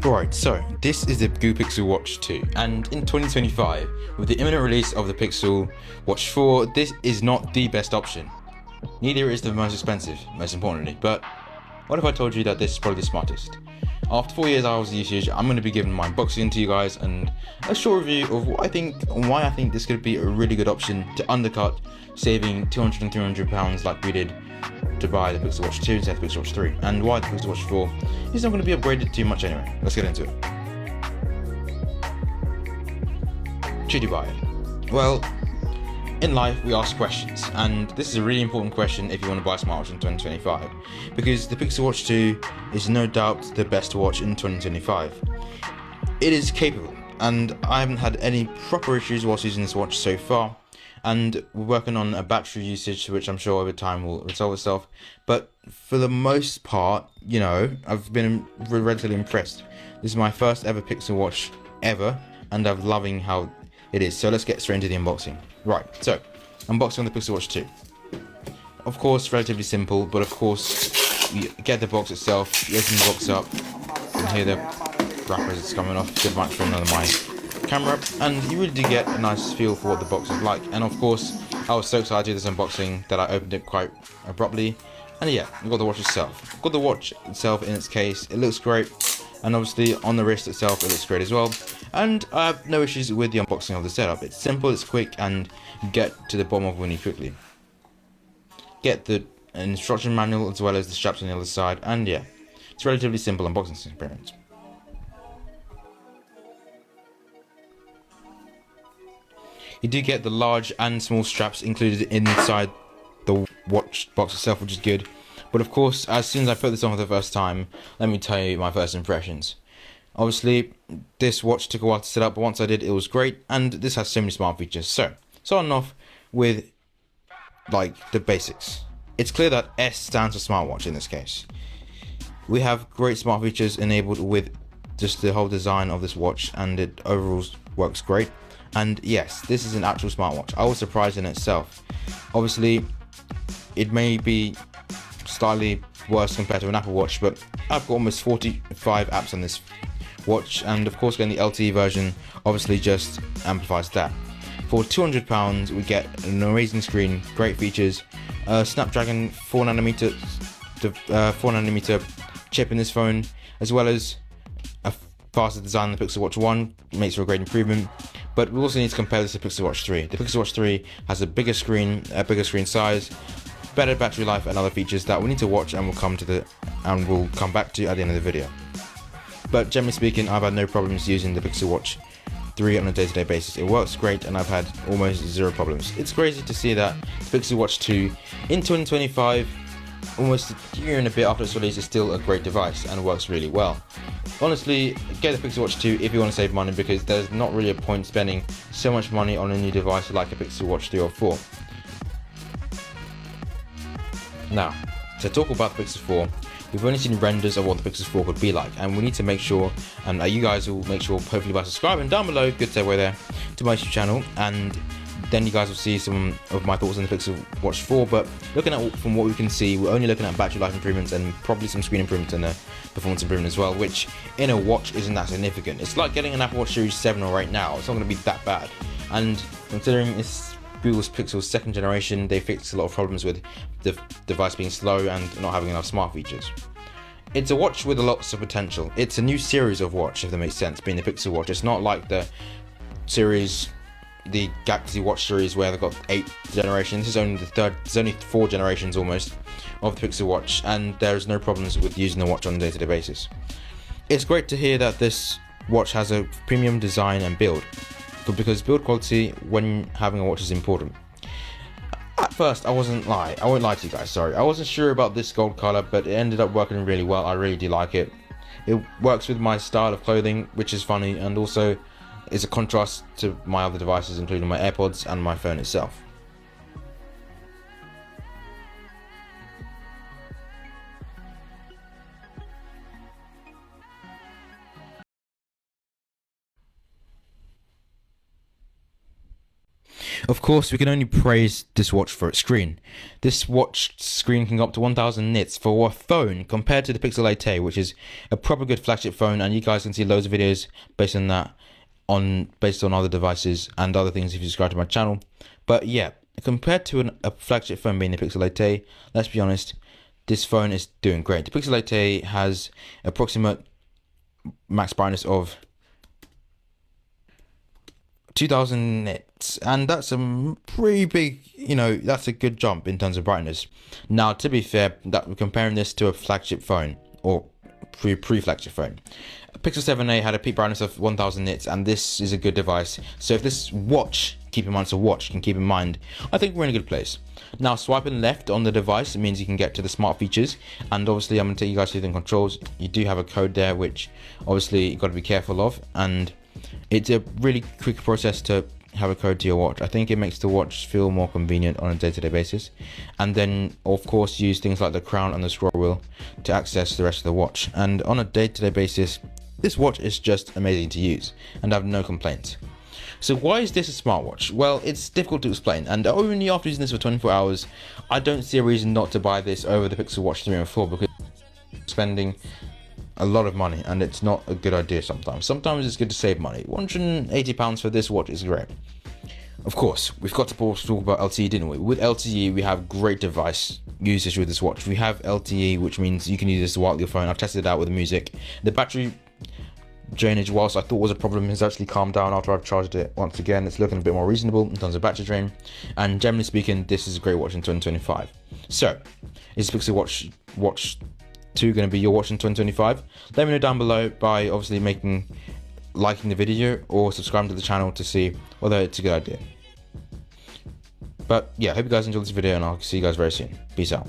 Alright, so this is the Google Pixel Watch 2, and in 2025, with the imminent release of the Pixel Watch 4, this is not the best option. Neither is the most expensive, most importantly, but what if I told you that this is probably the smartest? After 4 years hours of usage, I'm going to be giving my unboxing to you guys and a short review of what I think and why I think this could be a really good option to undercut saving £200 and £300 like we did to buy the Pixel Watch 2 instead of the Pixel Watch 3, and why the Pixel Watch 4 is not going to be upgraded too much anyway. Let's get into it. Should you buy it? Well, in life we ask questions, and this is a really important question if you want to buy a smartwatch in 2025, because the Pixel Watch 2 is no doubt the best watch in 2025. It is capable, and I haven't had any proper issues whilst using this watch so far, and we're working on a battery usage which I'm sure over time will resolve itself, but for the most part, you know, I've been relatively impressed. This is my first ever Pixel Watch ever, and I'm loving how it is. So let's get straight into the unboxing. Right, so unboxing the Pixel Watch 2. Of course, relatively simple, but of course, you get the box itself, you open the box up, you can hear the wrapper as it's coming off, good microphone under my camera, and you really do get a nice feel for what the box is like. And of course, I was so excited to do this unboxing that I opened it quite abruptly. And yeah, I've got the watch itself. I've got the watch itself in its case, it looks great, and obviously on the wrist itself it looks great as well. And I have no issues with the unboxing of the setup. It's simple, it's quick, and you get to the bottom of winning quickly. Get the instruction manual as well as the straps on the other side, and yeah, it's a relatively simple unboxing experience. You do get the large and small straps included inside the watch box itself, which is good. But of course, as soon as I put this on for the first time, let me tell you my first impressions. Obviously, this watch took a while to set up, but once I did, it was great, and this has so many smart features. So, starting off with, like, the basics. It's clear that S stands for smartwatch in this case. We have great smart features enabled with just the whole design of this watch, and it overall works great. And yes, this is an actual smartwatch. I was surprised in itself. Obviously, it may be slightly worse compared to an Apple Watch, but I've got almost 45 apps on this watch, and of course getting the LTE version obviously just amplifies that. For £200 we get an amazing screen, great features, Snapdragon 4nm chip in this phone, as well as a faster design than the Pixel Watch 1, makes for a great improvement. But we also need to compare this to the Pixel Watch 3. The Pixel Watch 3 has a bigger screen size, better battery life, and other features that we need to watch and we'll come back to at the end of the video. But generally speaking, I've had no problems using the Pixel Watch 3 on a day-to-day basis. It works great, and I've had almost zero problems. It's crazy to see that the Pixel Watch 2 in 2025, almost a year and a bit after its release, is still a great device and works really well. Honestly, get the Pixel Watch 2 if you want to save money, because there's not really a point spending so much money on a new device like a Pixel Watch 3 or 4. Now, to talk about the Pixel 4, we've only seen renders of what the Pixel 4 could be like, and we need to make sure, and you guys will make sure hopefully by subscribing down below, good segue there, to my YouTube channel, and then you guys will see some of my thoughts on the Pixel Watch 4. But looking at from what we can see, we're only looking at battery life improvements and probably some screen improvements and a performance improvement as well, which in a watch isn't that significant. It's like getting an Apple Watch Series 7 or 8 now. It's not going to be that bad, and considering it's Google's Pixel's second generation, they fixed a lot of problems with the device being slow and not having enough smart features. It's a watch with lots of potential. It's a new series of watch, if that makes sense, being the Pixel Watch. It's not like the Galaxy Watch series where they've got 8 generations. This is only the third. There's only 4 generations almost of the Pixel Watch, and there's no problems with using the watch on a day-to-day basis. It's great to hear that this watch has a premium design and build, because build quality when having a watch is important. At first, I won't lie to you guys, sorry. I wasn't sure about this gold color, but it ended up working really well. I really do like it. It works with my style of clothing, which is funny, and also is a contrast to my other devices, including my AirPods and my phone itself. Of course, we can only praise this watch for its screen. This watch screen can go up to 1000 nits for a phone compared to the Pixel 8a, which is a proper good flagship phone, and you guys can see loads of videos based on that, based on other devices and other things if you subscribe to my channel. But yeah, compared to a flagship phone being the Pixel 8a, let's be honest, this phone is doing great. The Pixel 8a has approximate max brightness of 2000 nits, and that's a pretty big, that's a good jump in terms of brightness. Now, to be fair, that we're comparing this to a flagship phone or pre-flagship phone. Pixel 7a had a peak brightness of 1000 nits, and this is a good device. So if this watch, keep in mind it's a watch, can keep in mind, I think we're in a good place. Now, swiping left on the device, it means you can get to the smart features, and obviously I'm going to take you guys through the controls. You do have a code there, which obviously you've got to be careful of, and it's a really quick process to have a code to your watch. I think it makes the watch feel more convenient on a day-to-day basis. And then, of course, use things like the crown and the scroll wheel to access the rest of the watch. And on a day-to-day basis, this watch is just amazing to use, and I have no complaints. So why is this a smartwatch? Well, it's difficult to explain, and only after using this for 24 hours, I don't see a reason not to buy this over the Pixel Watch 3 and 4, because spending a lot of money, and it's not a good idea sometimes. Sometimes it's good to save money. £180 for this watch is great. Of course, we've got to talk about LTE, didn't we? With LTE, we have great device usage with this watch. We have LTE, which means you can use this while your phone. I've tested it out with the music. The battery drainage, whilst I thought was a problem, has actually calmed down after I've charged it once again. It's looking a bit more reasonable in terms of battery drain, and generally speaking, this is a great watch in 2025. So, is Pixel Watch 2 going to be your watch in 2025? Let me know down below by obviously liking the video or subscribing to the channel to see whether it's a good idea. But yeah, I hope you guys enjoyed this video, and I'll see you guys very soon. Peace out.